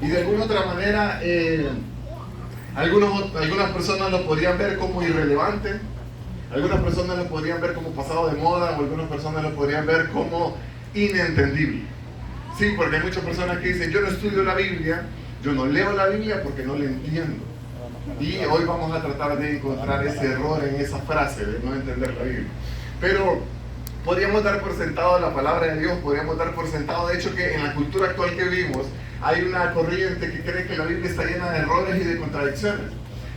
Y de alguna otra manera, algunas personas lo podrían ver como irrelevante, algunas personas lo podrían ver como pasado de moda, o algunas personas lo podrían ver como inentendible. Sí, porque hay muchas personas que dicen, yo no estudio la Biblia, yo no leo la Biblia porque no la entiendo. Y hoy vamos a tratar de encontrar ese error en esa frase de no entender la Biblia. Pero podríamos dar por sentado la palabra de Dios, podríamos dar por sentado, de hecho, que en la cultura actual que vivimos, hay una corriente que cree que la Biblia está llena de errores y de contradicciones.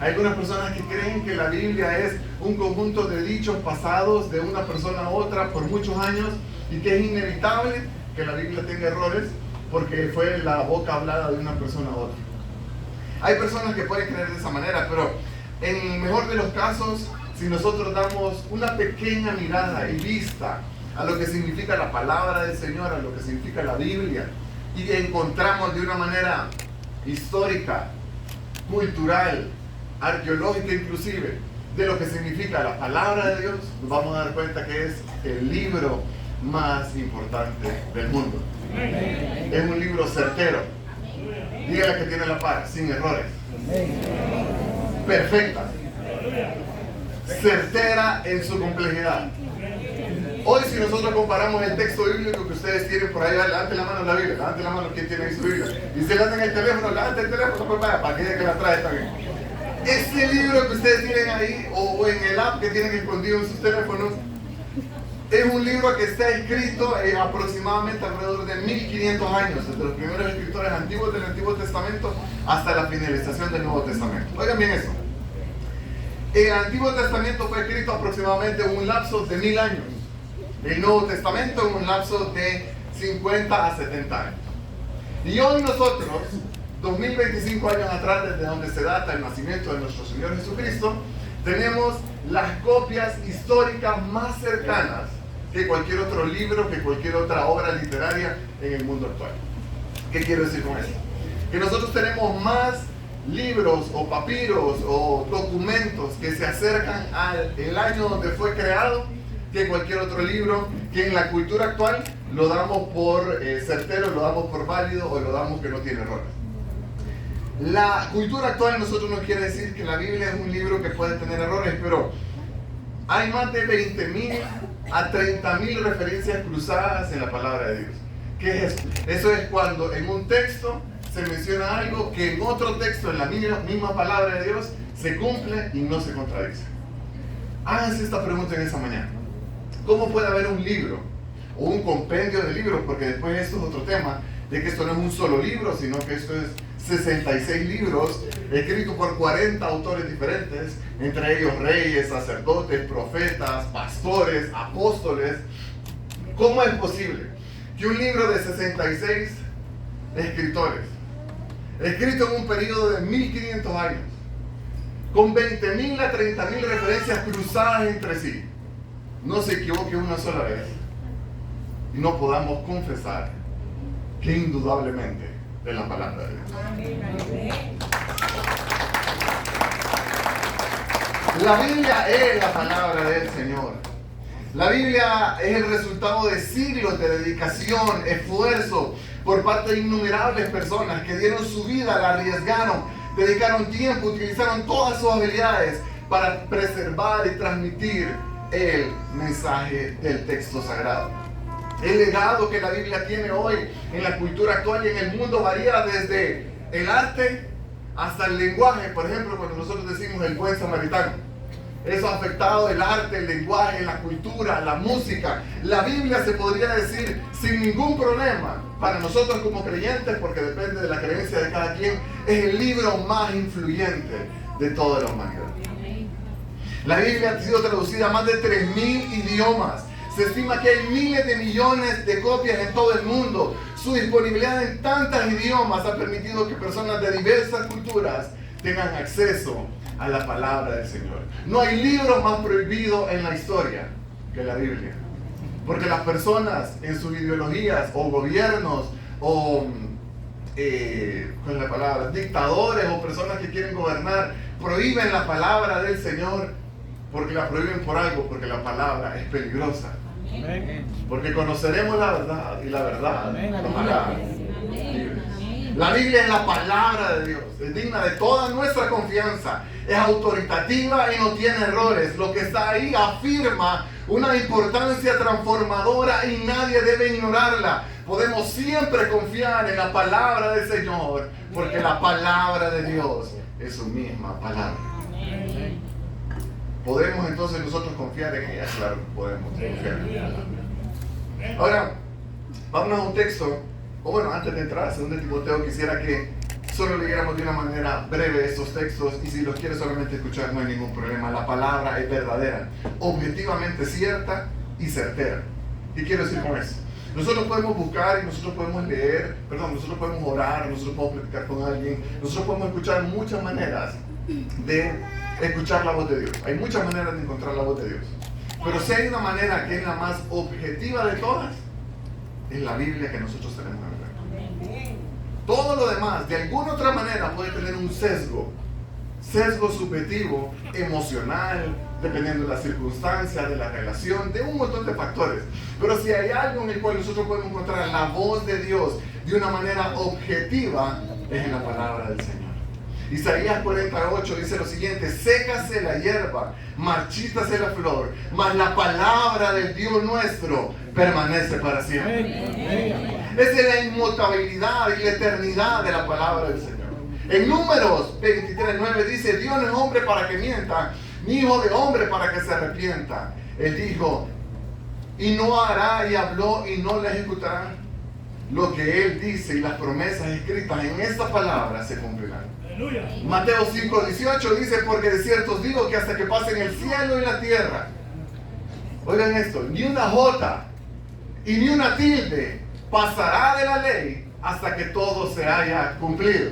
Hay algunas personas que creen que la Biblia es un conjunto de dichos pasados de una persona a otra por muchos años y que es inevitable que la Biblia tenga errores porque fue la boca hablada de una persona a otra. Hay personas que pueden creer de esa manera, pero en el mejor de los casos, si nosotros damos una pequeña mirada y vista a lo que significa la palabra del Señor, a lo que significa la Biblia, y encontramos de una manera histórica, cultural, arqueológica inclusive, de lo que significa la palabra de Dios, nos vamos a dar cuenta que es el libro más importante del mundo. Es un libro certero. Dígale que tiene la par, sin errores. Perfecta. Certera en su complejidad. Hoy, si nosotros comparamos el texto bíblico que ustedes tienen por ahí, levante la mano la Biblia, levante la mano quien tiene ahí su Biblia. Y si le hacen el teléfono, levante el teléfono, pues vaya, para que diga que la trae también. Este libro que ustedes tienen ahí, o en el app que tienen escondido en sus teléfonos, es un libro que está escrito aproximadamente alrededor de 1500 años, desde los primeros escritores antiguos del Antiguo Testamento hasta la finalización del Nuevo Testamento. Oigan bien eso. El Antiguo Testamento fue escrito aproximadamente en un lapso de 1000 años. El Nuevo Testamento en un lapso de 50 a 70 años. Y hoy nosotros, 2025 años atrás, desde donde se data el nacimiento de nuestro Señor Jesucristo, tenemos las copias históricas más cercanas que cualquier otro libro, que cualquier otra obra literaria en el mundo actual. ¿Qué quiero decir con esto? Que nosotros tenemos más libros o papiros o documentos que se acercan al año donde fue creado que cualquier otro libro, que en la cultura actual lo damos por certero, lo damos por válido o lo damos que no tiene errores. La cultura actual nosotros no quiere decir que la Biblia es un libro que puede tener errores, pero hay más de 20.000 a 30.000 referencias cruzadas en la palabra de Dios. ¿Qué es eso? Eso es cuando en un texto se menciona algo que en otro texto, en la misma palabra de Dios, se cumple y no se contradice. Háganse esta pregunta en esta mañana. ¿Cómo puede haber un libro o un compendio de libros? Porque después esto es otro tema, de que esto no es un solo libro, sino que esto es 66 libros escritos por 40 autores diferentes, entre ellos reyes, sacerdotes, profetas, pastores, apóstoles. ¿Cómo es posible que un libro de 66 escritores, escrito en un periodo de 1500 años, con 20.000 a 30.000 referencias cruzadas entre sí, no se equivoque una sola vez y no podamos confesar que indudablemente es la palabra de Dios? La Biblia es la palabra del Señor. La Biblia es el resultado de siglos de dedicación, esfuerzo por parte de innumerables personas que dieron su vida, la arriesgaron, dedicaron tiempo, utilizaron todas sus habilidades para preservar y transmitir el mensaje del texto sagrado. El legado que la Biblia tiene hoy en la cultura actual y en el mundo varía desde el arte hasta el lenguaje. Por ejemplo, cuando nosotros decimos el buen samaritano, eso ha afectado el arte, el lenguaje, la cultura, la música. La Biblia se podría decir sin ningún problema, para nosotros como creyentes, porque depende de la creencia de cada quien, es el libro más influyente de toda la humanidad. La Biblia ha sido traducida a más de 3.000 idiomas. Se estima que hay miles de millones de copias en todo el mundo. Su disponibilidad en tantos idiomas ha permitido que personas de diversas culturas tengan acceso a la palabra del Señor. No hay libro más prohibido en la historia que la Biblia. Porque las personas en sus ideologías o gobiernos o con la palabra, dictadores o personas que quieren gobernar prohíben la palabra del Señor porque la prohíben por algo, porque la palabra es peligrosa. Porque conoceremos la verdad y la verdad nos hará libres. La Biblia es la palabra de Dios, es digna de toda nuestra confianza, es autoritativa y no tiene errores. Lo que está ahí afirma una importancia transformadora y nadie debe ignorarla. Podemos siempre confiar en la palabra del Señor, porque la palabra de Dios es su misma palabra. ¿Podemos entonces nosotros confiar en ella? Claro, podemos confiar en ella. Ahora, vámonos a un texto, o bueno, antes de entrar a 2 Timoteo, quisiera que solo leyéramos de una manera breve estos textos, y si los quieres solamente escuchar no hay ningún problema. La palabra es verdadera, objetivamente cierta y certera. ¿Qué quiero decir con eso? Nosotros podemos buscar y nosotros podemos leer, nosotros podemos orar, nosotros podemos platicar con alguien, nosotros podemos escuchar muchas maneras de escuchar la voz de Dios. Hay muchas maneras de encontrar la voz de Dios. Pero si hay una manera que es la más objetiva de todas, es la Biblia que nosotros tenemos en el reino. Todo lo demás, de alguna otra manera, puede tener un sesgo subjetivo, emocional, dependiendo de las circunstancias, de la relación, de un montón de factores. Pero si hay algo en el cual nosotros podemos encontrar la voz de Dios de una manera objetiva, es en la palabra del Señor. Isaías 48 dice lo siguiente: sécase la hierba, marchítase la flor, mas la palabra del Dios nuestro permanece para siempre. Esa es la inmutabilidad y la eternidad de la palabra del Señor. En Números 23:9 dice: Dios no es hombre para que mienta, ni hijo de hombre para que se arrepienta. Él dijo, y no hará, y habló, y no le ejecutará. Lo que Él dice y las promesas escritas en esta palabra se cumplirán. Mateo 5:18 dice: porque de cierto os digo que hasta que pasen el cielo y la tierra, oigan esto, ni una jota y ni una tilde pasará de la ley hasta que todo se haya cumplido.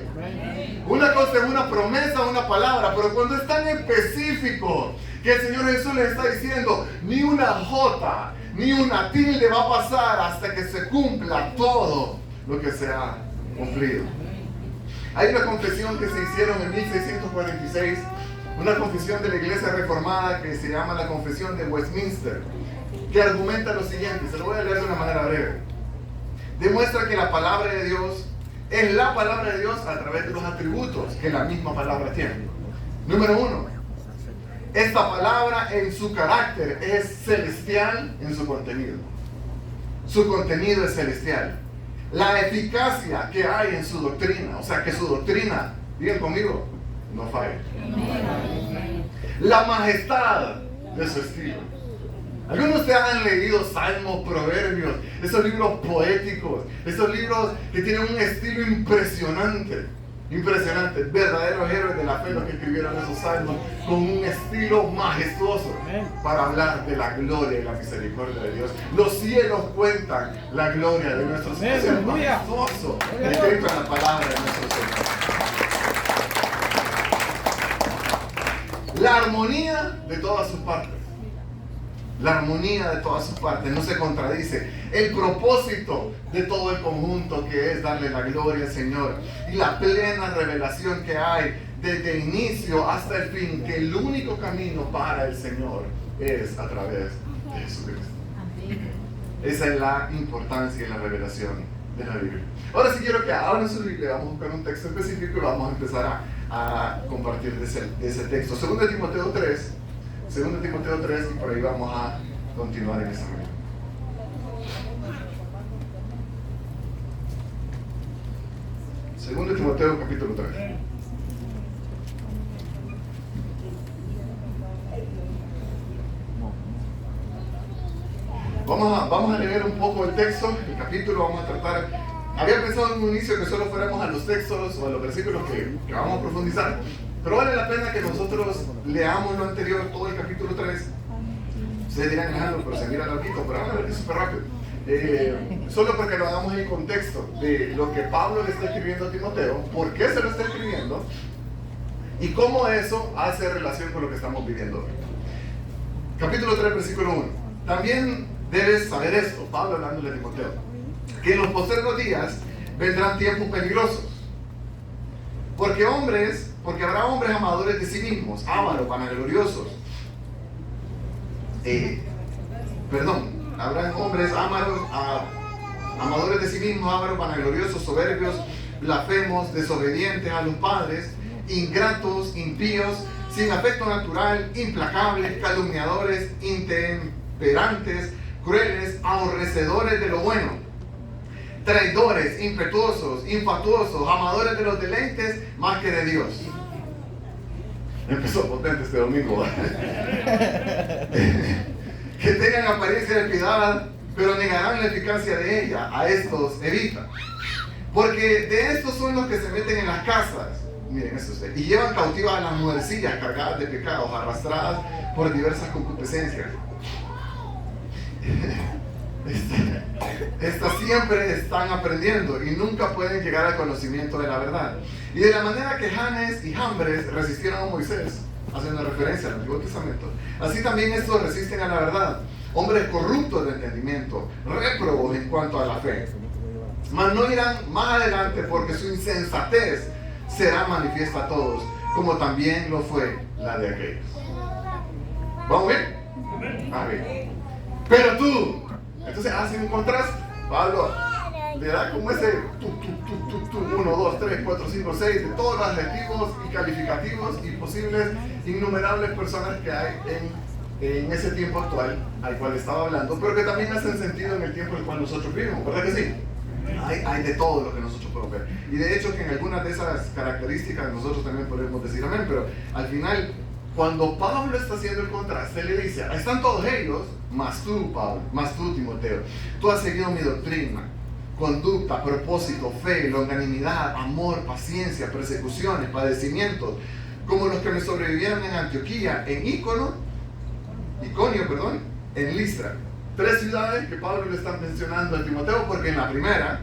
Una cosa es una promesa, una palabra, pero cuando es tan específico que el Señor Jesús les está diciendo, ni una jota ni una tilde va a pasar hasta que se cumpla todo lo que se ha cumplido. Hay una confesión que se hicieron en 1646, una confesión de la Iglesia Reformada que se llama la Confesión de Westminster, que argumenta lo siguiente, se lo voy a leer de una manera breve. Demuestra que la palabra de Dios es la palabra de Dios a través de los atributos que la misma palabra tiene. Número 1, esta palabra en su carácter es celestial en su contenido. Su contenido es celestial. La eficacia que hay en su doctrina, o sea que su doctrina, digan conmigo, no falla. La majestad de su estilo. Algunos de ustedes han leído Salmos, Proverbios, esos libros poéticos, esos libros que tienen un estilo impresionante, verdaderos héroes de la fe los que escribieron esos salmos con un estilo majestuoso para hablar de la gloria y la misericordia de Dios. Los cielos cuentan la gloria de nuestro Señor, es majestuoso, escrito en la palabra de nuestro Señor. La armonía de todas sus partes. La armonía de todas sus partes no se contradice. El propósito de todo el conjunto, que es darle la gloria al Señor, y la plena revelación que hay desde el inicio hasta el fin, que el único camino para el Señor es a través de Jesucristo. Esa es la importancia y la revelación de la Biblia. Ahora sí quiero que abran su Biblia, vamos a buscar un texto específico y vamos a empezar a compartir de ese texto. 2 Timoteo 3, y por ahí vamos a continuar en esa manera. Segundo Timoteo capítulo 3. Vamos a leer un poco el texto, el capítulo, vamos a tratar. Había pensado en un inicio que solo fuéramos a los textos o a los versículos que vamos a profundizar. Pero vale la pena que nosotros leamos lo anterior, todo el capítulo 3. Ustedes dirán, Alejandro, pero se mira larguito, pero vamos a ver súper rápido. Solo porque lo hagamos en el contexto de lo que Pablo le está escribiendo a Timoteo, por qué se lo está escribiendo y cómo eso hace relación con lo que estamos viviendo hoy. Capítulo 3, versículo 1. También debes saber esto, Pablo hablándole a Timoteo, que en los posteriores días vendrán tiempos peligrosos. Porque habrá hombres amadores de sí mismos, ávaros, vanagloriosos. Habrá hombres amadores de sí mismos, ávaros, vanagloriosos, soberbios, blasfemos, desobedientes a los padres, ingratos, impíos, sin afecto natural, implacables, calumniadores, intemperantes, crueles, aborrecedores de lo bueno, traidores, impetuosos, infatuosos, amadores de los deleites más que de Dios. Empezó potente este domingo. Que tengan apariencia de piedad, pero negarán la eficacia de ella. A estos evita. Porque de estos son los que se meten en las casas, miren esto, y llevan cautivas a las mujercillas cargadas de pecados, arrastradas por diversas concupiscencias. Estas siempre están aprendiendo y nunca pueden llegar al conocimiento de la verdad. Y de la manera que Janes y Jambres resistieron a Moisés, haciendo referencia al Antiguo Testamento, así también estos resisten a la verdad, hombres corruptos de entendimiento, réprobos en cuanto a la fe. Mas no irán más adelante, porque su insensatez será manifiesta a todos, como también lo fue la de aquellos. ¿Vamos bien? A ver. Pero tú, entonces hace un contraste. Pablo le da como ese 1, 2, 3, 4, 5, 6 de todos los adjetivos y calificativos y posibles innumerables personas que hay en ese tiempo actual al cual estaba hablando, pero que también hacen sentido en el tiempo en el cual nosotros vivimos, ¿verdad que sí? Hay de todo lo que nosotros podemos ver. Y de hecho que en algunas de esas características nosotros también podemos decir amén, pero al final, cuando Pablo está haciendo el contraste, le dice, están todos ellos, más tú, Pablo, más tú, Timoteo, tú has seguido mi doctrina, conducta, propósito, fe, longanimidad, amor, paciencia, persecuciones, padecimientos, como los que me sobrevivieron en Antioquía, en Iconio, en Listra. 3 ciudades que Pablo le está mencionando a Timoteo, porque en la primera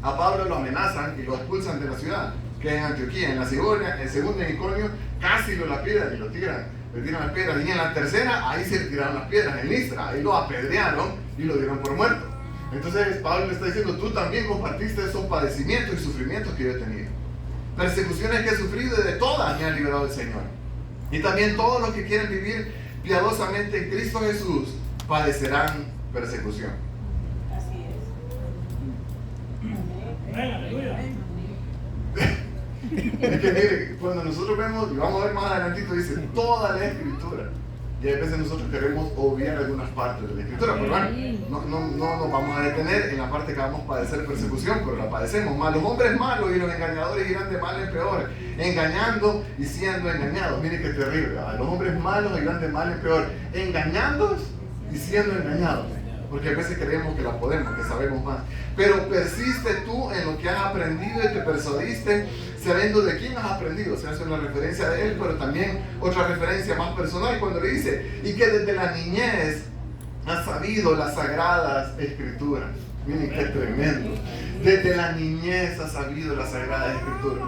a Pablo lo amenazan y lo expulsan de la ciudad, que es en Antioquía. En la segunda, en Iconio, casi lo lapidan y lo tiran, le tiran las piedras. Y en la tercera, ahí se le tiraron las piedras, en Listra, ahí lo apedrearon y lo dieron por muerto. Entonces Pablo le está diciendo, tú también compartiste esos padecimientos y sufrimientos que yo he tenido, persecuciones que he sufrido, y de todas me ha liberado el Señor. Y también todos los que quieren vivir piadosamente en Cristo Jesús padecerán persecución. Así es. Es que mire, cuando nosotros vemos, y vamos a ver más adelantito, dice toda la Escritura. Y a veces nosotros queremos obviar algunas partes de la Escritura, pero bueno, no nos vamos a detener en la parte que vamos a padecer persecución, pero la padecemos. Más los hombres malos y los engañadores irán de mal en peor, engañando y siendo engañados. Mire qué terrible, ¿verdad? Los hombres malos irán de mal en peor, engañando y siendo engañados, porque a veces creemos que la podemos, que sabemos más. Pero persiste tú en lo que has aprendido y te persuadiste, sabiendo de quién has aprendido. Se hace una referencia de él, pero también otra referencia más personal cuando le dice, y que desde la niñez has sabido las sagradas escrituras. Miren qué tremendo. Desde la niñez has sabido las sagradas escrituras,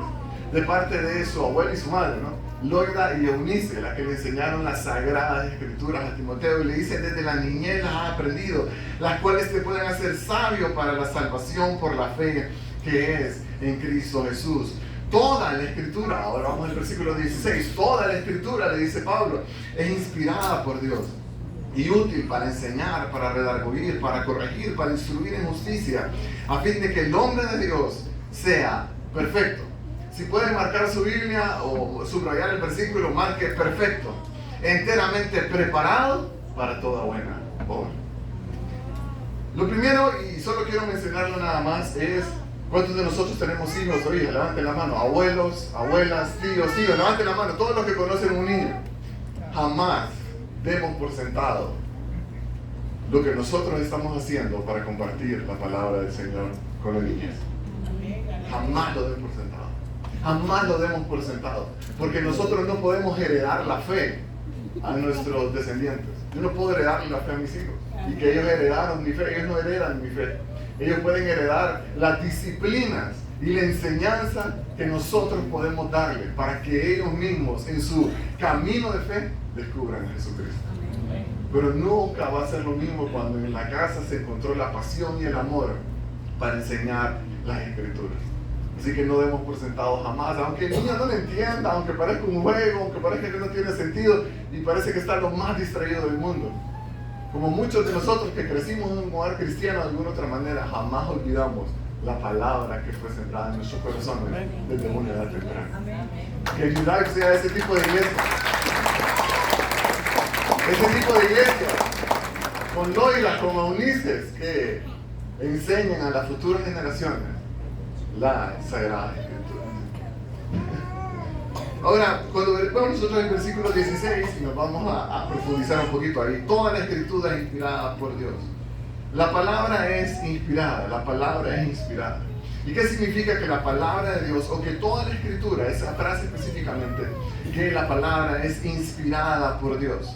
de parte de su abuelo y su madre, ¿no? Loida y Eunice, las que le enseñaron las sagradas escrituras a Timoteo, y le dice, desde la niñez las has aprendido, las cuales te pueden hacer sabio para la salvación por la fe que es en Cristo Jesús. Toda la escritura, ahora vamos al versículo 16, toda la escritura, le dice Pablo, es inspirada por Dios y útil para enseñar, para redarguir, para corregir, para instruir en justicia, a fin de que el hombre de Dios sea perfecto. Si pueden marcar su Biblia o subrayar el versículo, marque perfecto, enteramente preparado para toda buena obra. Lo primero, y solo quiero mencionarlo nada más, es ¿cuántos de nosotros tenemos hijos? Oye, levanten la mano, abuelos, abuelas, tíos, levanten la mano, todos los que conocen un niño. Jamás demos por sentado lo que nosotros estamos haciendo para compartir la palabra del Señor con los niños. Jamás lo demos por sentado. Jamás lo demos por sentado, porque nosotros no podemos heredar la fe a nuestros descendientes. Yo no puedo heredarle la fe a mis hijos y que ellos heredaron mi fe. Ellos no heredan mi fe. Ellos pueden heredar las disciplinas y la enseñanza que nosotros podemos darles para que ellos mismos en su camino de fe descubran a Jesucristo. Pero nunca va a ser lo mismo cuando en la casa se encontró la pasión y el amor para enseñar las Escrituras. Así que no demos por sentado jamás, aunque el niño no lo entienda, aunque parezca un juego, aunque parezca que no tiene sentido y parece que está lo más distraído del mundo. Como muchos de nosotros que crecimos en un hogar cristiano de alguna otra manera, jamás olvidamos la palabra que fue sembrada en nuestros corazones desde una edad temprana. Que Life sea ese tipo de iglesia. Ese tipo de iglesia, con Loila, con Eunices, que enseñen a las futuras generaciones la Sagrada Escritura. Ahora, cuando vemos nosotros el versículo 16, y nos vamos a profundizar un poquito ahí, toda la Escritura es inspirada por Dios. La palabra es inspirada, la palabra es inspirada. ¿Y qué significa que la palabra de Dios, o que toda la Escritura, esa frase específicamente, que la palabra es inspirada por Dios?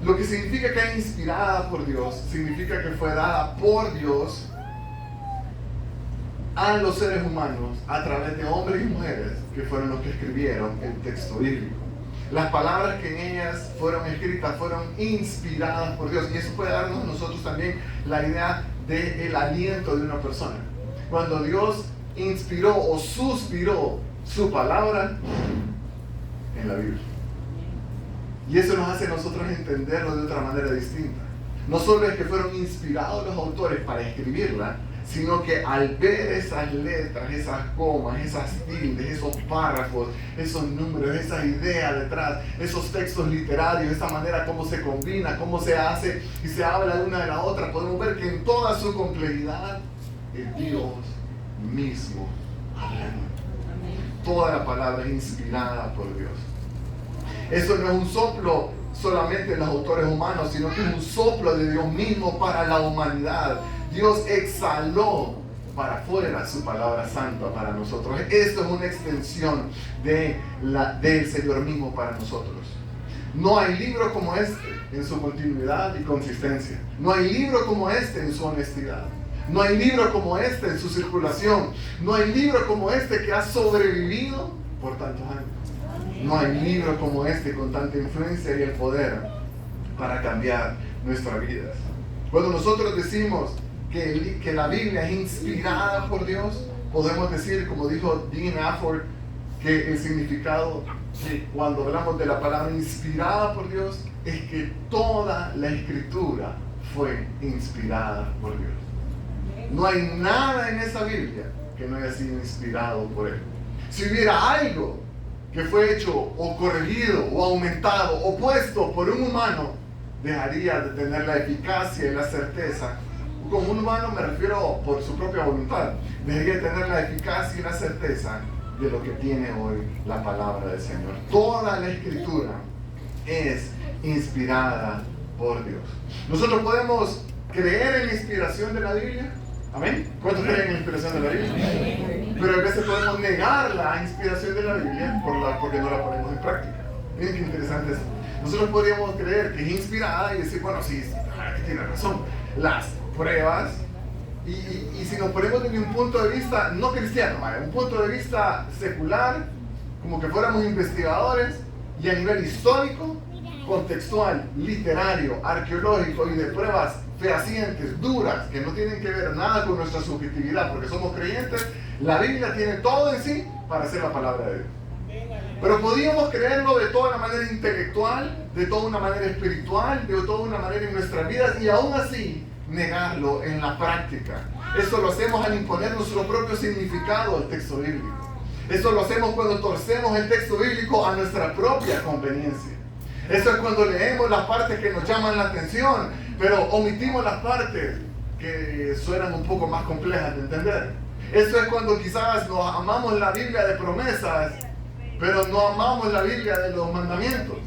Lo que significa que es inspirada por Dios, significa que fue dada por Dios a los seres humanos a través de hombres y mujeres que fueron los que escribieron el texto bíblico. Las palabras que en ellas fueron escritas fueron inspiradas por Dios, y eso puede darnos a nosotros también la idea del aliento de una persona. Cuando Dios inspiró o suspiró su palabra en la Biblia. Y eso nos hace a nosotros entenderlo de otra manera distinta. No solo es que fueron inspirados los autores para escribirla, sino que al ver esas letras, esas comas, esas tildes, esos párrafos, esos números, esas ideas detrás, esos textos literarios, esa manera como se combina, cómo se hace y se habla de una de la otra, podemos ver que en toda su complejidad es Dios mismo hablando. Toda la palabra es inspirada por Dios. Eso no es un soplo solamente de los autores humanos, sino que es un soplo de Dios mismo para la humanidad. Dios exhaló para afuera su palabra santa para nosotros. Esto es una extensión del Señor mismo para nosotros. No hay libro como este en su continuidad y consistencia. No hay libro como este en su honestidad. No hay libro como este en su circulación. No hay libro como este que ha sobrevivido por tantos años. No hay libro como este con tanta influencia y el poder para cambiar nuestras vidas. Cuando nosotros decimos que la Biblia es inspirada por Dios, podemos decir, como dijo Dean Afford, que el significado cuando hablamos de la palabra inspirada por Dios es que toda la Escritura fue inspirada por Dios. No hay nada en esa Biblia que no haya sido inspirado por Él. Si hubiera algo que fue hecho o corregido o aumentado o puesto por un humano, dejaría de tener la eficacia y la certeza. Con un humano me refiero por su propia voluntad. Debería tener la eficacia y la certeza de lo que tiene hoy la palabra del Señor. Toda la Escritura es inspirada por Dios. Nosotros podemos creer en la inspiración de la Biblia. ¿Amén? ¿Cuántos creen en la inspiración de la Biblia? Pero a veces podemos negar la inspiración de la Biblia porque no la ponemos en práctica. Miren qué interesante es. Nosotros podríamos creer que es inspirada y decir, bueno, sí, que tiene razón. Las pruebas, y si nos ponemos desde un punto de vista no cristiano, un punto de vista secular, como que fuéramos investigadores, y a nivel histórico, contextual, literario, arqueológico y de pruebas fehacientes, duras, que no tienen que ver nada con nuestra subjetividad, porque somos creyentes, la Biblia tiene todo en sí para ser la palabra de Dios. Pero podíamos creerlo de toda una manera intelectual, de toda una manera espiritual, de toda una manera en nuestras vidas, y aún así negarlo en la práctica. Eso lo hacemos al imponer nuestro propio significado al texto bíblico. Eso lo hacemos cuando torcemos el texto bíblico a nuestra propia conveniencia. Eso es cuando leemos las partes que nos llaman la atención, pero omitimos las partes que suenan un poco más complejas de entender. Eso es cuando quizás nos amamos la Biblia de promesas, pero no amamos la Biblia de los mandamientos.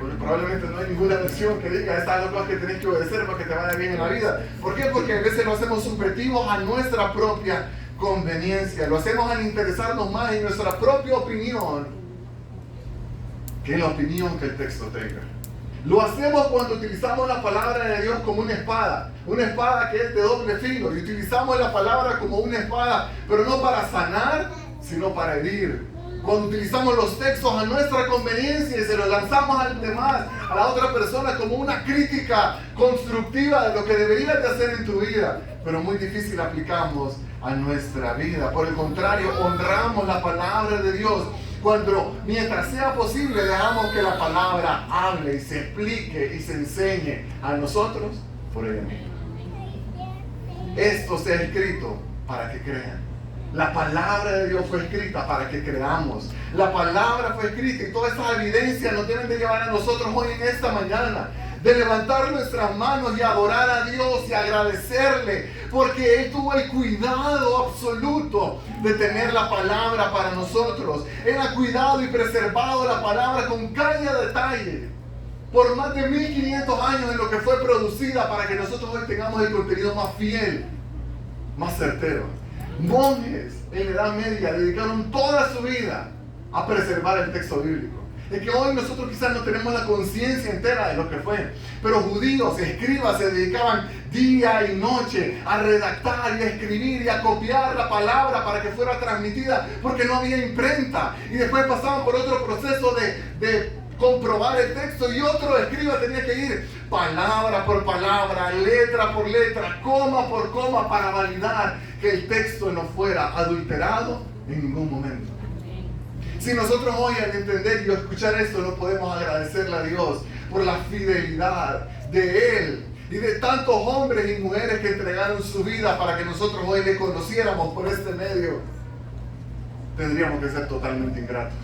Porque probablemente no hay ninguna versión que diga estas son las cosas que tenés que obedecer para que te vaya bien en la vida. ¿Por qué? Porque a veces lo hacemos subjetivos a nuestra propia conveniencia. Lo hacemos al interesarnos más en nuestra propia opinión que en la opinión que el texto tenga. Lo hacemos cuando utilizamos la palabra de Dios como una espada que es de doble filo, y utilizamos la palabra como una espada, pero no para sanar, sino para herir. Cuando utilizamos los textos a nuestra conveniencia y se los lanzamos al demás, a la otra persona, como una crítica constructiva de lo que deberías de hacer en tu vida, pero muy difícil aplicamos a nuestra vida. Por el contrario, honramos la palabra de Dios cuando, mientras sea posible, dejamos que la palabra hable y se explique y se enseñe a nosotros por ella misma. esto sea escrito para que crean. La palabra de Dios fue escrita para que creamos. La palabra fue escrita y todas estas evidencias nos deben de llevar a nosotros hoy en esta mañana, de levantar nuestras manos y adorar a Dios y agradecerle, porque Él tuvo el cuidado absoluto de tener la palabra para nosotros. Él ha cuidado y preservado la palabra con cada detalle por más de 1500 años en lo que fue producida, para que nosotros hoy tengamos el contenido más fiel, más certero. Monjes en la Edad Media dedicaron toda su vida a preservar el texto bíblico. Es que hoy nosotros quizás no tenemos la conciencia entera de lo que fue, pero judíos, escribas, se dedicaban día y noche a redactar y a escribir y a copiar la palabra para que fuera transmitida, porque no había imprenta, y después pasaban por otro proceso de comprobar el texto, y otro escriba tenía que ir palabra por palabra, letra por letra, coma por coma, para validar que el texto no fuera adulterado en ningún momento. Si nosotros hoy al entender y escuchar esto no podemos agradecerle a Dios por la fidelidad de Él y de tantos hombres y mujeres que entregaron su vida para que nosotros hoy le conociéramos por este medio, tendríamos que ser totalmente ingratos.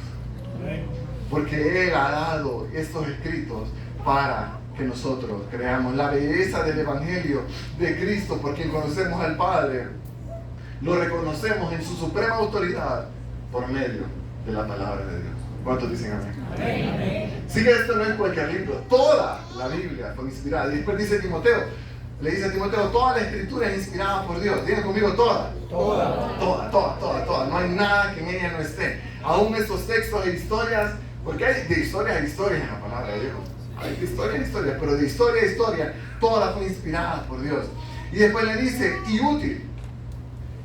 Porque Él ha dado estos escritos para que nosotros creamos. La belleza del Evangelio de Cristo, por quien conocemos al Padre, lo reconocemos en su suprema autoridad por medio de la palabra de Dios. ¿Cuántos dicen amén? Amén. Sí, que esto no es cualquier libro. Toda la Biblia fue inspirada. Y después dice Timoteo, le dice a Timoteo, toda la escritura es inspirada por Dios. Digan conmigo, toda. Toda. No hay nada que en ella no esté. Aún estos textos e historias, porque hay de historias a historias en la palabra de Dios. Hay de historia a historia, pero de historia a historia, toda fue inspirada por Dios. Y después le dice, y útil.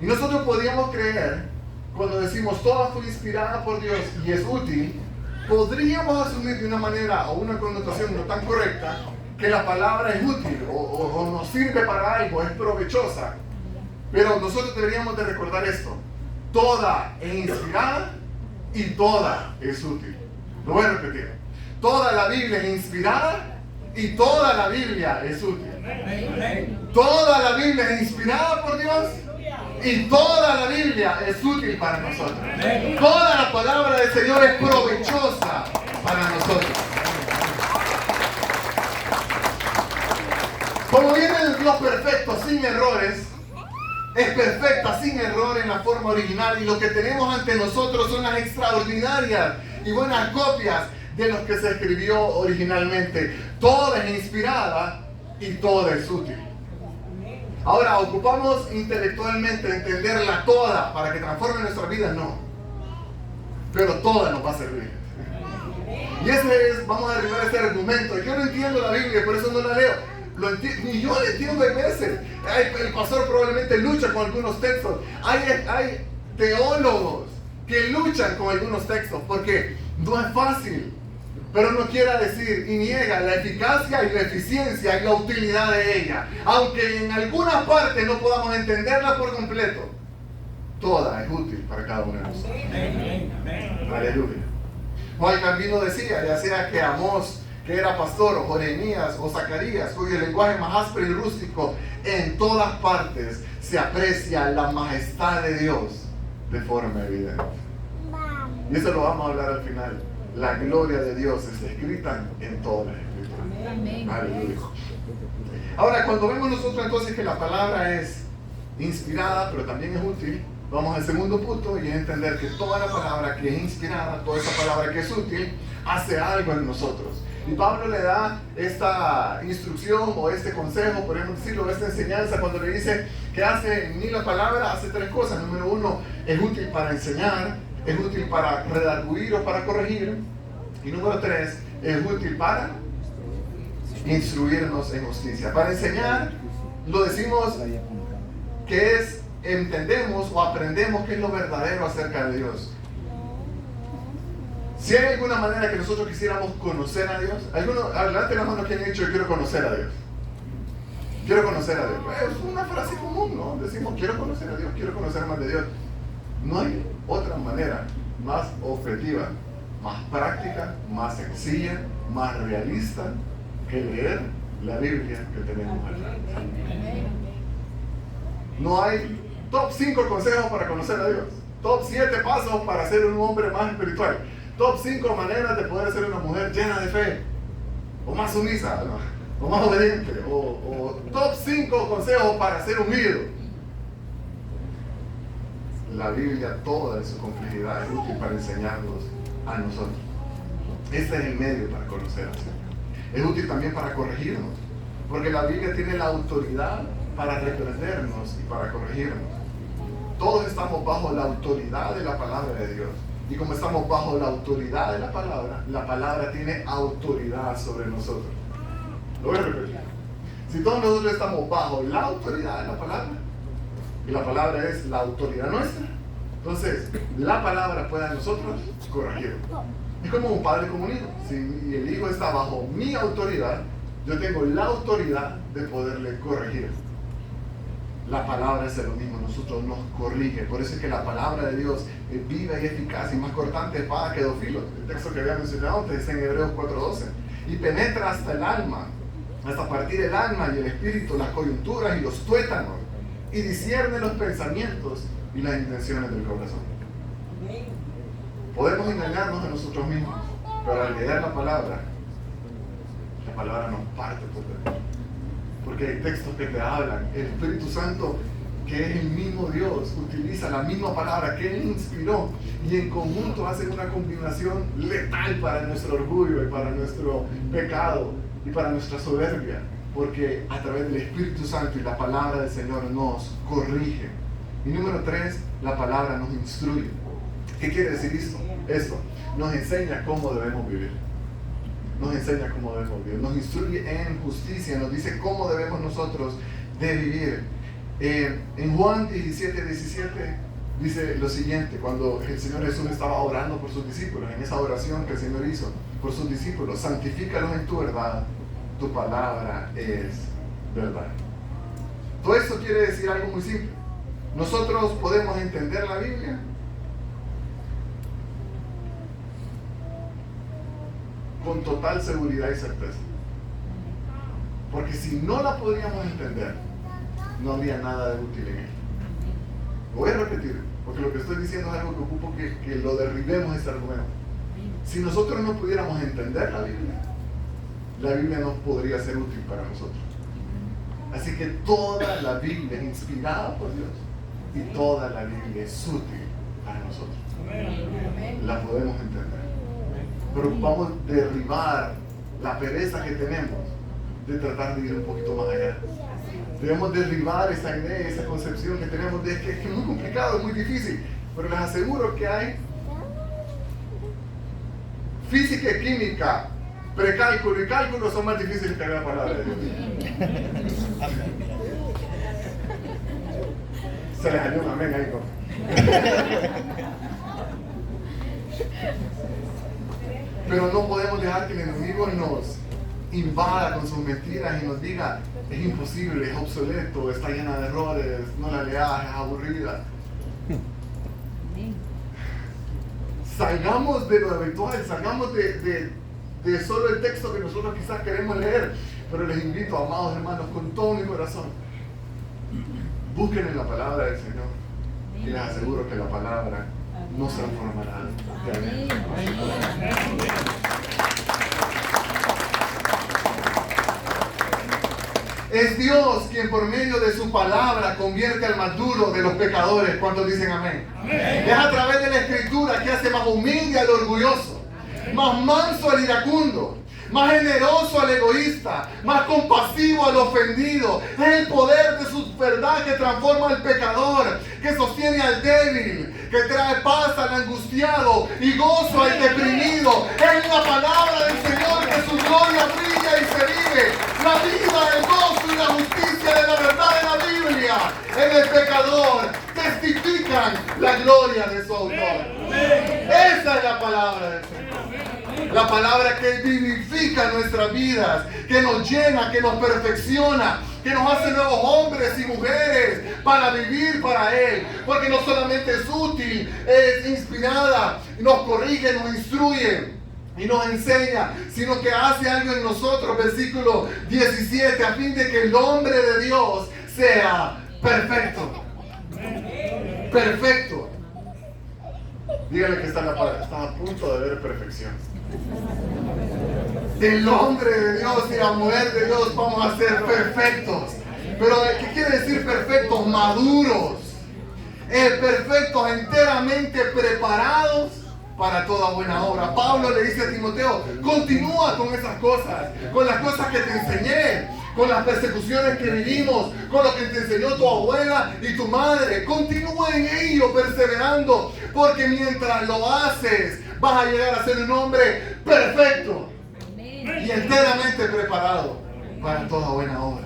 Y nosotros podríamos creer, cuando decimos toda fue inspirada por Dios y es útil, podríamos asumir de una manera o una connotación no tan correcta que la palabra es útil o nos sirve para algo, es provechosa. Pero nosotros deberíamos de recordar esto: toda es inspirada y toda es útil. Lo voy a repetir: toda la Biblia es inspirada y toda la Biblia es útil. Toda la Biblia es inspirada por Dios y toda la Biblia es útil para nosotros. Toda la palabra del Señor es provechosa para nosotros. Como viene el Dios perfecto, sin errores, es perfecta, sin error en la forma original, y lo que tenemos ante nosotros son las extraordinarias y buenas copias de los que se escribió originalmente. Toda es inspirada y toda es útil. Ahora, ocupamos intelectualmente entenderla toda para que transforme nuestra vida, no. Pero toda nos va a servir. Y ese es, vamos a derribar ese argumento. Yo no entiendo la Biblia, por eso no la leo. Ni yo la entiendo a veces. El pastor probablemente lucha con algunos textos. Hay teólogos que luchan con algunos textos porque no es fácil. Pero no quiere decir y niega la eficacia y la eficiencia y la utilidad de ella. Aunque en alguna parte no podamos entenderla por completo, toda es útil para cada uno de nosotros. Aleluya. Juan Calvino decía, ya sea que Amós, que era pastor, o Jeremías o Zacarías, cuyo lenguaje más áspero y rústico, en todas partes se aprecia la majestad de Dios de forma evidente. Y eso lo vamos a hablar al final. La gloria de Dios está escrita en todas las escrituras. Aleluya. Ahora, cuando vemos nosotros entonces que la palabra es inspirada, pero también es útil, vamos al segundo punto y es entender que toda la palabra que es inspirada, toda esa palabra que es útil, hace algo en nosotros. Y Pablo le da esta instrucción o este consejo, podemos decirlo, esta enseñanza, cuando le dice que hace en mí la palabra, hace tres cosas. Número uno, es útil para enseñar, es útil para redarguir o para corregir. Y número tres, es útil para instruirnos en justicia. Para enseñar, lo decimos que es, entendemos o aprendemos qué es lo verdadero acerca de Dios. Si hay alguna manera que nosotros quisiéramos conocer a Dios, algunos, adelante las manos que han dicho, yo quiero conocer a Dios. Quiero conocer a Dios. Es una frase común, ¿no? Decimos, quiero conocer a Dios, quiero conocer más de Dios. No hay otra manera más objetiva, más práctica, más sencilla, más realista que leer la Biblia que tenemos acá. No hay top 5 consejos para conocer a Dios. Top 7 pasos para ser un hombre más espiritual. Top 5 maneras de poder ser una mujer llena de fe. O más sumisa, ¿no? O más obediente. O top 5 consejos para ser humilde. La Biblia, toda en su complejidad, es útil para enseñarnos a nosotros. Este es el medio para conocer al Señor. Es útil también para corregirnos. Porque la Biblia tiene la autoridad para reprendernos y para corregirnos. Todos estamos bajo la autoridad de la palabra de Dios. Y como estamos bajo la autoridad de la palabra tiene autoridad sobre nosotros. Lo voy a repetir. Si todos nosotros estamos bajo la autoridad de la palabra, y la palabra es la autoridad nuestra, entonces la palabra puede a nosotros corregirnos. Es como un padre con un hijo. Si el hijo está bajo mi autoridad, yo tengo la autoridad de poderle corregir. La palabra es lo mismo, nosotros nos corrige. Por eso es que la palabra de Dios es viva y eficaz y más cortante espada que dos filos. El texto que había mencionado antes es en Hebreos 4:12. Y penetra hasta el alma, hasta partir el alma y el espíritu, las coyunturas y los tuétanos, y discierne los pensamientos y las intenciones del corazón. Podemos engañarnos a nosotros mismos, pero al leer la palabra nos parte por dentro. Porque hay textos que te hablan. El Espíritu Santo, que es el mismo Dios, utiliza la misma palabra que Él inspiró y en conjunto hacen una combinación letal para nuestro orgullo y para nuestro pecado y para nuestra soberbia. Porque a través del Espíritu Santo y la palabra del Señor nos corrige. Y número 3, la palabra nos instruye. ¿Qué quiere decir esto? Esto nos enseña cómo debemos vivir. Nos enseña cómo debemos vivir. Nos instruye en justicia. Nos dice cómo debemos nosotros de vivir. En Juan 17:17 dice lo siguiente. Cuando el Señor Jesús estaba orando por sus discípulos, en esa oración que el Señor hizo por sus discípulos: santifícalos en tu verdad. Tu palabra es verdad. Todo esto quiere decir algo muy simple. Nosotros podemos entender la Biblia con total seguridad y certeza. Porque si no la podríamos entender, no habría nada de útil en ella. Lo voy a repetir, porque lo que estoy diciendo es algo que ocupo que lo derribemos este argumento. Si nosotros no pudiéramos entender la Biblia no podría ser útil para nosotros. Así que toda la Biblia es inspirada por Dios y toda la Biblia es útil para nosotros. La podemos entender. Pero vamos a derribar la pereza que tenemos de tratar de ir un poquito más allá. Debemos derribar esa idea, esa concepción que tenemos de que es muy complicado, es muy difícil. Pero les aseguro que hay física y química, precálculo y cálculo son más difíciles que la palabra de Dios. Se les salió un amén ahí, ¿no? Pero no podemos dejar que el enemigo nos invada con sus mentiras y nos diga: es imposible, es obsoleto, está llena de errores, no la leas, es aburrida. Salgamos de lo habitual, salgamos de solo el texto que nosotros quizás queremos leer. Pero les invito, amados hermanos, con todo mi corazón, busquen en la palabra del Señor y les aseguro que la palabra nos transformará. Amén. Es Dios quien por medio de su palabra convierte al más duro de los pecadores. ¿Cuántos dicen amén? Amén. Es a través de la Escritura que hace más humilde al orgulloso, más manso al iracundo, más generoso al egoísta, más compasivo al ofendido. Es el poder de su verdad que transforma al pecador, que sostiene al débil, que trae paz al angustiado y gozo al deprimido. Es la palabra del Señor que su gloria brilla y se vive. La vida, el gozo y la justicia de la verdad de la Biblia en el pecador testifican la gloria de su autor. Esa es la palabra del Señor. La palabra que vivifica nuestras vidas, que nos llena, que nos perfecciona, que nos hace nuevos hombres y mujeres para vivir para Él. Porque no solamente es útil, es inspirada, nos corrige, nos instruye y nos enseña, sino que hace algo en nosotros. Versículo 17: a fin de que el hombre de Dios sea perfecto. Perfecto. Dígale que está a punto de ver perfección. El hombre de Dios y la mujer de Dios vamos a ser perfectos. Pero ¿qué quiere decir perfectos? Maduros. Perfectos, enteramente preparados para toda buena obra. Pablo le dice a Timoteo, continúa con esas cosas, con las cosas que te enseñé, con las persecuciones que vivimos, con lo que te enseñó tu abuela y tu madre. Continúa en ello, perseverando, porque mientras lo haces, vas a llegar a ser un hombre perfecto y enteramente preparado para toda buena obra.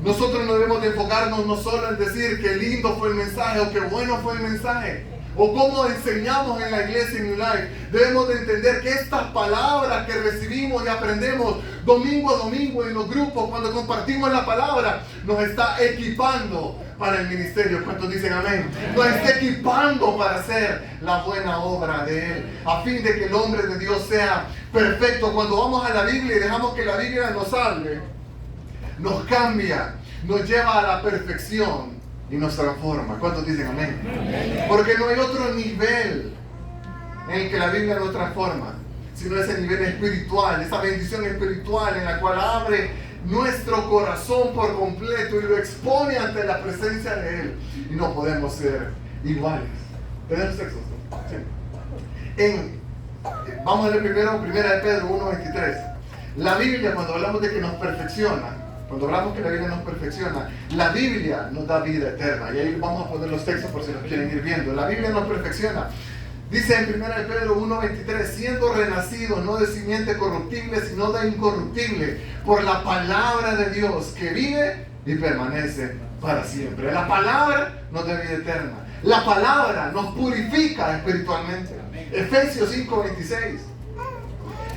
Nosotros no debemos de enfocarnos no solo en decir qué lindo fue el mensaje o qué bueno fue el mensaje o cómo enseñamos en la iglesia New Life. Debemos de entender que estas palabras que recibimos y aprendemos domingo a domingo en los grupos, cuando compartimos la palabra, nos está equipando para el ministerio. ¿Cuántos dicen amén? Nos está equipando para hacer la buena obra de Él, a fin de que el hombre de Dios sea perfecto. Cuando vamos a la Biblia y dejamos que la Biblia nos hable, nos cambia, nos lleva a la perfección y nos transforma. ¿Cuántos dicen amén? Porque no hay otro nivel en el que la Biblia nos transforma, sino ese nivel espiritual, esa bendición espiritual en la cual abre nuestro corazón por completo y lo expone ante la presencia de Él. Y no podemos ser iguales. ¿Tenemos textos? Sí. Vamos a leer primero 1 Pedro 1:23. La Biblia, cuando hablamos de que nos perfecciona, cuando hablamos que la Biblia nos perfecciona, la Biblia nos da vida eterna. Y ahí vamos a poner los textos por si los quieren ir viendo. La Biblia nos perfecciona. Dice en 1 Pedro 1:23, siendo renacidos no de simiente corruptible, sino de incorruptible, por la palabra de Dios que vive y permanece para siempre. La palabra nos da vida eterna. La palabra nos purifica espiritualmente. Efesios 5:26.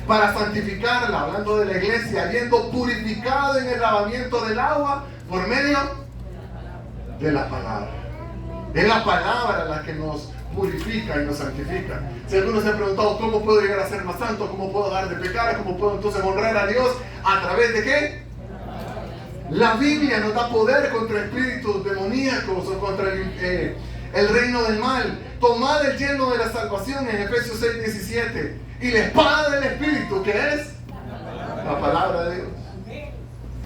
Para santificarla, hablando de la iglesia, habiendo purificado en el lavamiento del agua por medio de la palabra. Es la palabra la que nos purifica y nos santifica. Si algunos se han preguntado cómo puedo llegar a ser más santo, cómo puedo dejar de pecar, cómo puedo entonces honrar a Dios, ¿a través de qué? La Biblia nos da poder contra espíritus demoníacos o contra el reino del mal. Tomad el yelmo de la salvación en Efesios 6:17 y la espada del Espíritu, que es la palabra de Dios.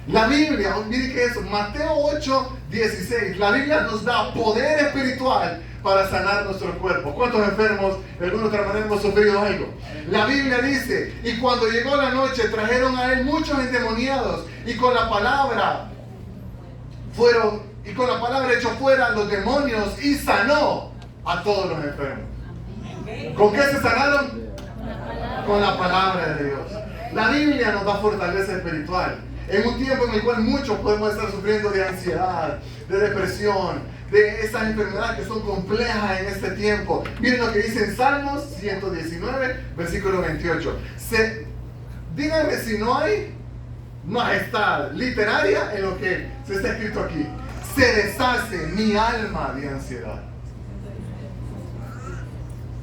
La Biblia, miren que eso, Mateo 8:16, la Biblia nos da poder espiritual para sanar nuestro cuerpo. ¿Cuántos enfermos de alguna otra manera hemos sufrido algo? La Biblia dice, y cuando llegó la noche trajeron a él muchos endemoniados y con la palabra echó fuera los demonios y sanó a todos los enfermos. ¿Con qué se sanaron? Con la palabra de Dios. La Biblia nos da fortaleza espiritual. En un tiempo en el cual muchos podemos estar sufriendo de ansiedad, de depresión, de esas enfermedades que son complejas en este tiempo. Miren lo que dice en Salmos 119, versículo 28. Díganme si no hay majestad literaria en lo que se está escrito aquí. Se deshace mi alma de ansiedad.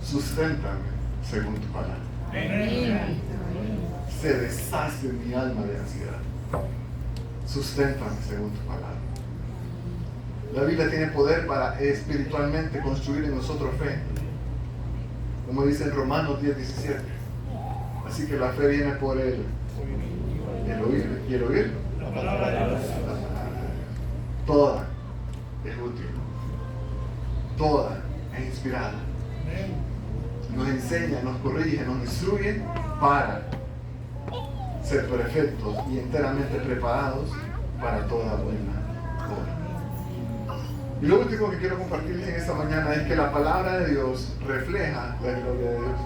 Susténtame según tu palabra. Se deshace mi alma de ansiedad. Susténtame según tu palabra. La Biblia tiene poder para espiritualmente construir en nosotros fe, como dice en Romanos 10:17. Así que la fe viene por el oír. ¿Y el oír? La palabra. Toda es útil, toda es inspirada, nos enseña, nos corrige, nos instruye para ser perfectos y enteramente preparados para toda buena obra. Y lo último que quiero compartirles en esta mañana es que la palabra de Dios refleja la gloria de Dios.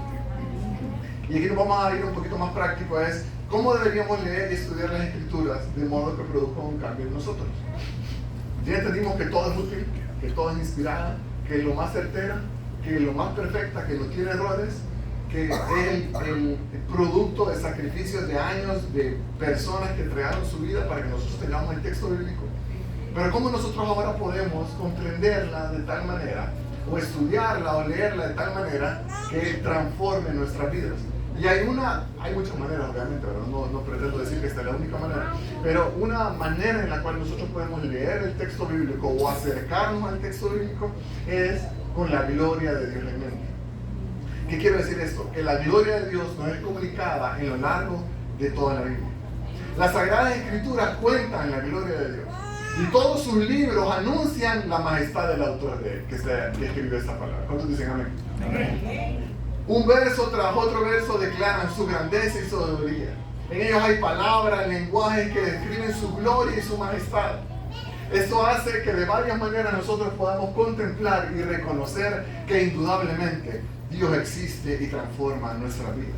Y aquí nos vamos a ir un poquito más práctico, es cómo deberíamos leer y estudiar las Escrituras de modo que produzca un cambio en nosotros. Ya entendimos que todo es útil, que todo es inspirada, que es lo más certera, que es lo más perfecta, que no tiene errores, que es el producto de sacrificios de años de personas que entregaron su vida para que nosotros tengamos el texto bíblico. Pero ¿cómo nosotros ahora podemos comprenderla de tal manera, o estudiarla o leerla de tal manera que transforme nuestras vidas? Y hay muchas maneras, obviamente, pero no pretendo decir que esta es la única manera, pero una manera en la cual nosotros podemos leer el texto bíblico o acercarnos al texto bíblico es con la gloria de Dios en mente. ¿Qué quiero decir esto? Que la gloria de Dios nos es comunicada en lo largo de toda la Biblia. Las Sagradas Escrituras cuentan la gloria de Dios. Y todos sus libros anuncian la majestad del autor que escribió esta palabra. ¿Cuántos dicen amén? Amén. Un verso tras otro verso declaran su grandeza y su sabiduría. En ellos hay palabras, lenguajes que describen su gloria y su majestad. Esto hace que de varias maneras nosotros podamos contemplar y reconocer que indudablemente Dios existe y transforma nuestra vida.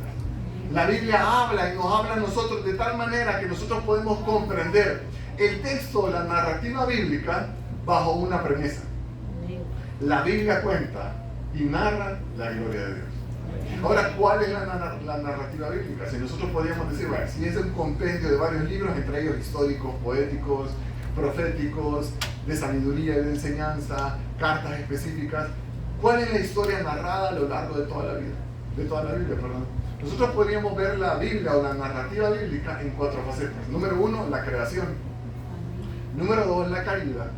La Biblia habla y nos habla a nosotros de tal manera que nosotros podemos comprender el texto, la narrativa bíblica, bajo una premisa. La Biblia cuenta y narra la gloria de Dios. Ahora, ¿cuál es la narrativa bíblica? Si nosotros podríamos decir, bueno, si es un compendio de varios libros, entre ellos históricos, poéticos, proféticos, de sabiduría y de enseñanza, cartas específicas, ¿cuál es la historia narrada a lo largo de toda la vida? De toda la Biblia, perdón. Nosotros podríamos ver la Biblia o la narrativa bíblica en 4 facetas. Número 1, la creación. Número 2, la caída.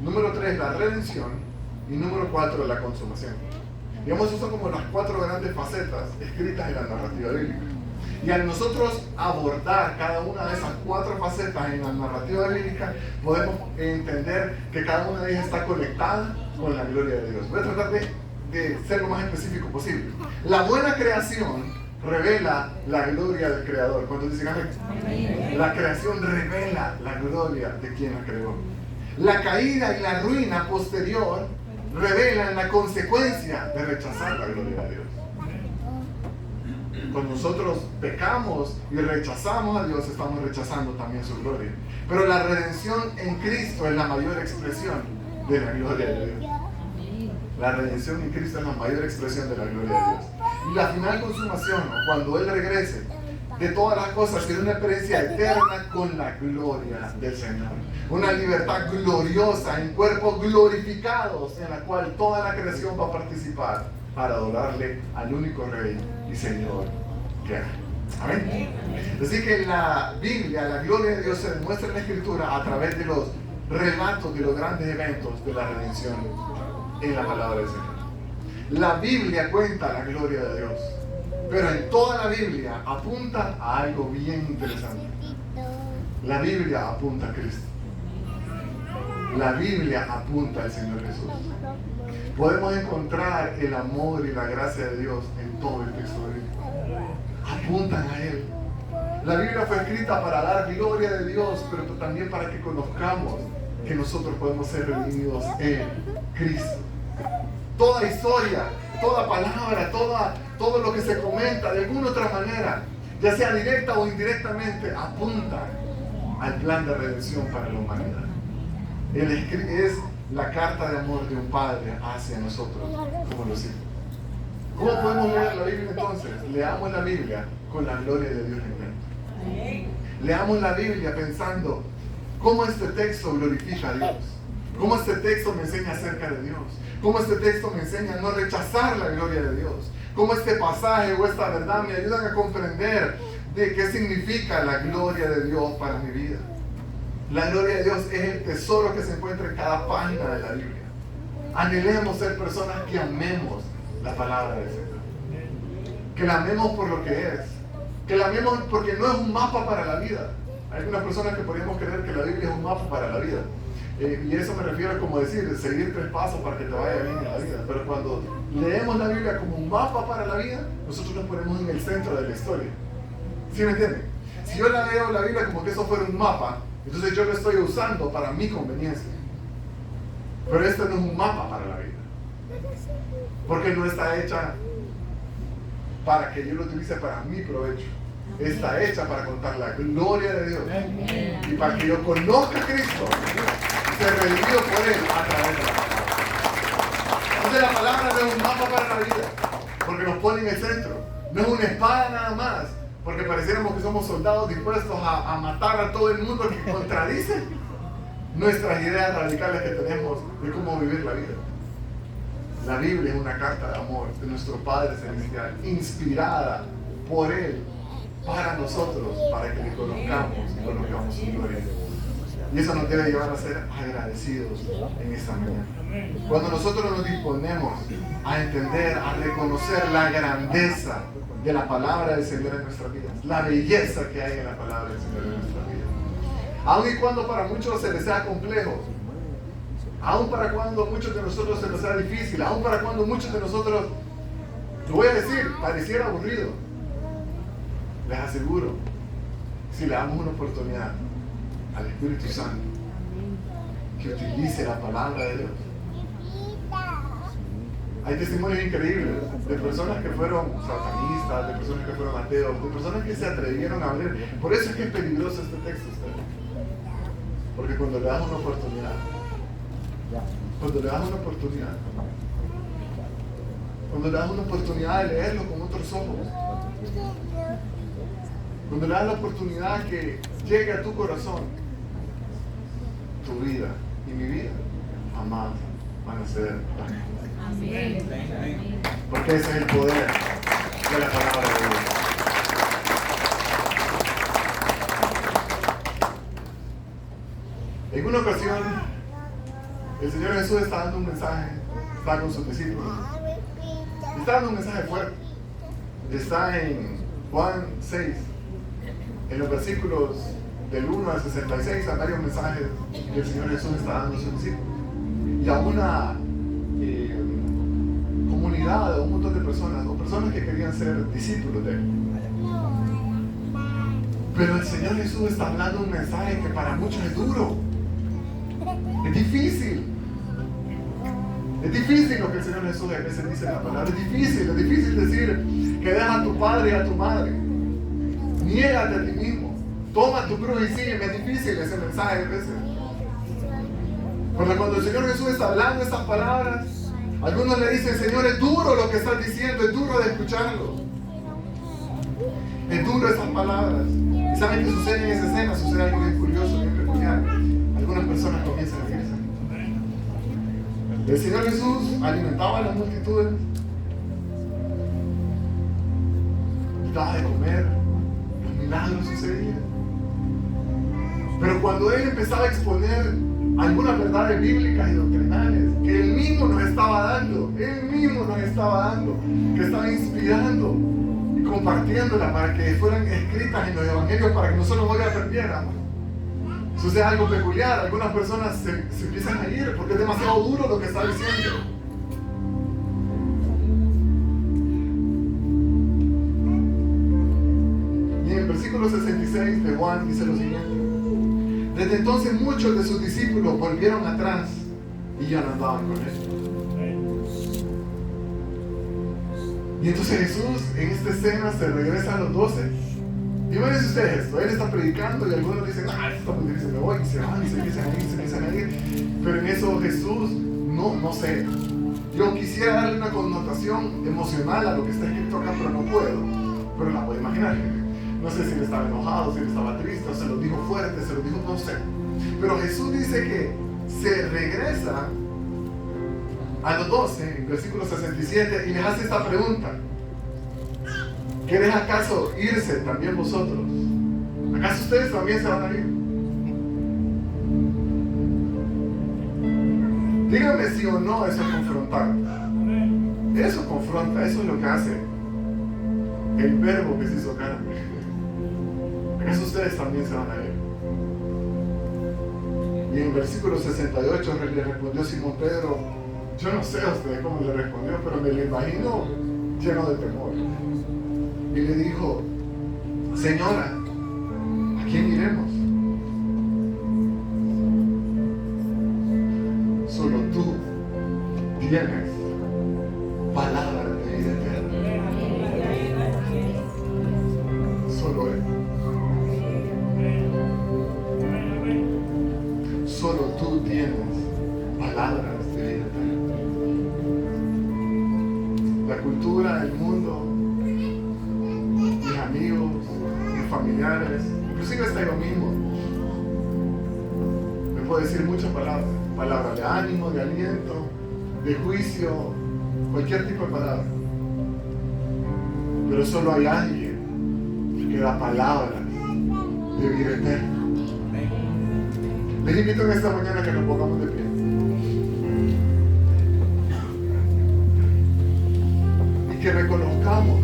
Número 3, la redención. Y número 4, la consumación. Digamos, esas son como las 4 grandes facetas escritas en la narrativa bíblica. Y al nosotros abordar cada una de esas 4 facetas en la narrativa bíblica, podemos entender que cada una de ellas está conectada con la gloria de Dios. Voy a tratar de ser lo más específico posible. La buena creación revela la gloria del Creador. ¿Cuántos dicen amén? La creación revela la gloria de quien la creó. La caída y la ruina posterior revelan la consecuencia de rechazar la gloria de Dios. Cuando nosotros pecamos y rechazamos a Dios, estamos rechazando también su gloria. Pero la redención en Cristo es la mayor expresión de la gloria de Dios. La redención en Cristo es la mayor expresión de la gloria de Dios. Y la final consumación, cuando Él regrese de todas las cosas, será una experiencia eterna con la gloria del Señor. Una libertad gloriosa en cuerpos glorificados en la cual toda la creación va a participar para adorarle al único Rey y Señor que hay. Amén. Así que en la Biblia, la gloria de Dios se demuestra en la Escritura a través de los relatos de los grandes eventos de la redención en la palabra del Señor. La Biblia cuenta la gloria de Dios, pero en toda la Biblia apunta a algo bien interesante. La Biblia apunta a Cristo. La Biblia apunta al Señor Jesús. Podemos encontrar el amor y la gracia de Dios en todo el texto bíblico. Apuntan a Él. La Biblia fue escrita para dar gloria de Dios, pero también para que conozcamos que nosotros podemos ser redimidos en Cristo. Toda historia, toda palabra, todo lo que se comenta de alguna otra manera, ya sea directa o indirectamente, apunta al plan de redención para la humanidad. Es la carta de amor de un padre hacia nosotros como los hijos. ¿Cómo podemos leer la Biblia entonces? Leamos la Biblia con la gloria de Dios en mente. Leamos la Biblia pensando cómo este texto glorifica a Dios, cómo este texto me enseña acerca de Dios, cómo este texto me enseña a no rechazar la gloria de Dios, cómo este pasaje o esta verdad me ayudan a comprender de qué significa la gloria de Dios para mi vida. La gloria de Dios es el tesoro que se encuentra en cada página de la Biblia. Anhelemos ser personas que amemos la palabra del Señor, que la amemos por lo que es, que la amemos porque no es un mapa para la vida. Hay algunas personas que podríamos creer que la Biblia es un mapa para la vida. Y eso me refiero a como decir, seguir 3 pasos para que te vaya bien en la vida. Pero cuando leemos la Biblia como un mapa para la vida, nosotros nos ponemos en el centro de la historia. ¿Sí me entienden? Si yo la leo la Biblia como que eso fuera un mapa, entonces yo lo estoy usando para mi conveniencia. Pero esto no es un mapa para la vida. Porque no está hecha para que yo lo utilice para mi provecho. Está hecha para contar la gloria de Dios. Y para que yo conozca a Cristo, ser redimido por Él a través de la palabra. Entonces la palabra no es un mapa para la vida, porque nos pone en el centro. No es una espada nada más, porque pareciéramos que somos soldados dispuestos a matar a todo el mundo, que contradice nuestras ideas radicales que tenemos de cómo vivir la vida. La Biblia es una carta de amor de nuestro Padre Celestial, inspirada por Él, para nosotros, para que le conozcamos y conozcamos su gloria. Y eso nos debe llevar a ser agradecidos en esta mañana. Cuando nosotros nos disponemos a entender, a reconocer la grandeza de la palabra del Señor en nuestras vidas, la belleza que hay en la palabra del Señor en nuestras vidas, aun y cuando para muchos se les sea complejo, aun para cuando muchos de nosotros se nos sea difícil, aun para cuando muchos de nosotros, lo voy a decir, pareciera aburrido, les aseguro, si le damos una oportunidad al Espíritu Santo que utilice la palabra de Dios. Hay testimonios increíbles de personas que fueron satanistas, de personas que fueron ateos, de personas que se atrevieron a hablar. Por eso es que es peligroso este texto, porque cuando le das una oportunidad, cuando le das una oportunidad de leerlo con otros ojos, cuando le das la oportunidad que llegue a tu corazón, tu vida y mi vida jamás van a ser las mismas. Porque ese es el poder de la palabra de Dios. En una ocasión, el Señor Jesús está dando un mensaje, está con sus discípulos. Está dando un mensaje fuerte. Está en Juan 6, en los versículos del 1 al 66, hay varios mensajes que el Señor Jesús está dando a sus discípulos. Y a una comunidad, a un montón de personas, o personas que querían ser discípulos de Él. Pero el Señor Jesús está hablando un mensaje que para muchos es duro. Es difícil. Es difícil lo que el Señor Jesús a veces dice en la palabra. Es difícil decir que deja a tu padre y a tu madre. Niégate a ti mismo. Toma tu cruz y sígueme. Es difícil ese mensaje a veces. Porque cuando el Señor Jesús está hablando esas palabras, algunos le dicen: Señor, es duro lo que estás diciendo, es duro de escucharlo. Es duro esas palabras. ¿Y saben qué sucede en esa escena? Sucede algo bien curioso, bien peculiar. Algunas personas comienzan a irse. El Señor Jesús alimentaba a las multitudes, daba de comer, los milagros sucedían. Pero cuando Él empezaba a exponer algunas verdades bíblicas y doctrinales que Él mismo nos estaba dando, que estaba inspirando y compartiéndolas para que fueran escritas en los evangelios para que nosotros no las perdiéramos, sucede algo peculiar. Algunas personas se empiezan a ir porque es demasiado duro lo que está diciendo. Y en el versículo 66 de Juan dice lo siguiente: desde entonces muchos de sus discípulos volvieron atrás y ya no andaban con Él. Y entonces Jesús en esta escena se regresa a los 12. Y imagínense ustedes esto: Él está predicando y algunos dicen: esto está muy difícil, me voy, y se van y se empiezan a ir. Pero en eso Jesús, no sé. Yo quisiera darle una connotación emocional a lo que está escrito acá, pero no puedo. Pero la puedo imaginar. No sé si él estaba enojado, si él estaba triste, o se lo dijo fuerte, se lo dijo, no sé. Pero Jesús dice que se regresa a los 12, en versículo 67, y les hace esta pregunta: ¿queréis acaso irse también vosotros? ¿Acaso ustedes también se van a ir? Díganme si o no eso es confrontar. Eso confronta, eso es lo que hace el verbo que se hizo carne. ¿Acaso ustedes también se van a ir? Y en el versículo 68 le respondió Simón Pedro: yo no sé a ustedes cómo le respondió, pero me lo imagino lleno de temor. Y le dijo: Señora, ¿a quién iremos? Solo tú tienes palabra de vida eterna. Solo Él. Solo tú tienes palabras de vida eterna. La cultura, el mundo, mis amigos, mis familiares, inclusive hasta yo mismo, me puedo decir muchas palabras: palabras de ánimo, de aliento, de juicio, cualquier tipo de palabra. Pero solo hay alguien que da palabras de vida eterna. Les invito en esta mañana que nos pongamos de pie y que reconozcamos,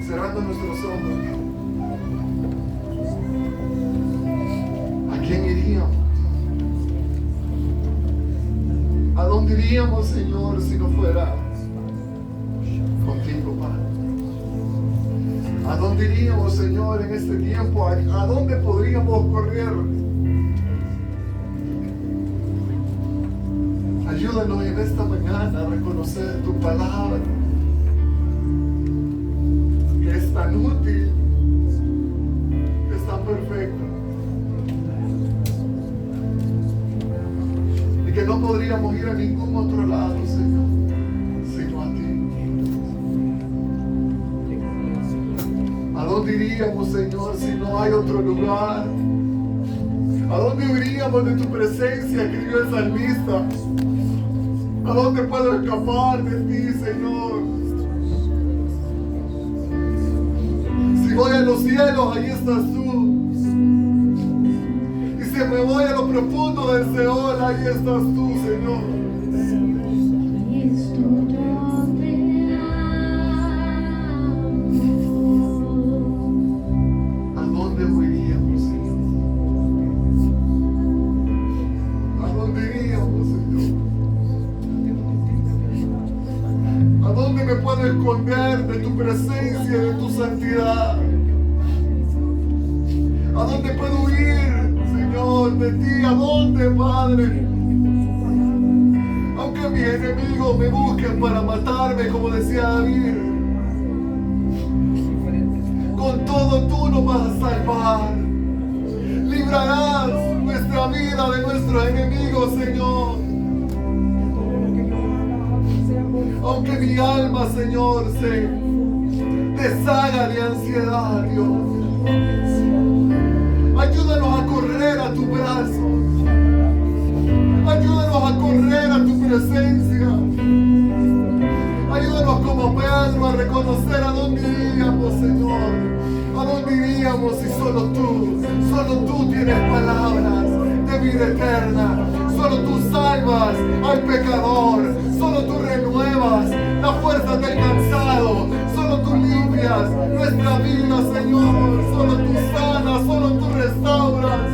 cerrando nuestros ojos, ¿a quién iríamos? ¿A dónde iríamos, Señor, si no fuera contigo, Padre? ¿A dónde iríamos, Señor, en este tiempo? ¿A dónde podríamos correr? Ayúdanos en esta mañana a reconocer tu palabra, que es tan útil, que es tan perfecta, y que no podríamos ir a ningún otro lado, Señor, sino a ti. ¿A dónde iríamos, Señor, si no hay otro lugar? ¿A dónde iríamos de tu presencia, escribió el salmista? ¿A dónde puedo escapar de ti, Señor? Si voy a los cielos, ahí estás tú. Y si me voy a lo profundo del Seol, ahí estás tú, Señor. ¿A dónde iríamos, Señor? ¿A dónde iríamos, Señor? ¿A dónde me puedo esconder de tu presencia, de tu santidad? ¿A dónde puedo huir, Señor, de ti? ¿A dónde, Padre? Aunque mis enemigos me busquen para matarme, como decía David, con todo tú nos vas a salvar. Librarás nuestra vida de nuestros enemigos, Señor. Aunque mi alma, Señor, se deshaga de ansiedad, Dios. Ayúdanos a correr a tus brazos. Ayúdanos a correr a tu presencia. Ayúdanos como Pedro a reconocer a dónde iríamos, Señor. A dónde iríamos si solo tú tienes palabras de vida eterna. Solo tú salvas al pecador. Solo tú renuevas la fuerza del cansado. Solo tú limpias nuestra vida, Señor. Solo tú sanas, solo tú restauras.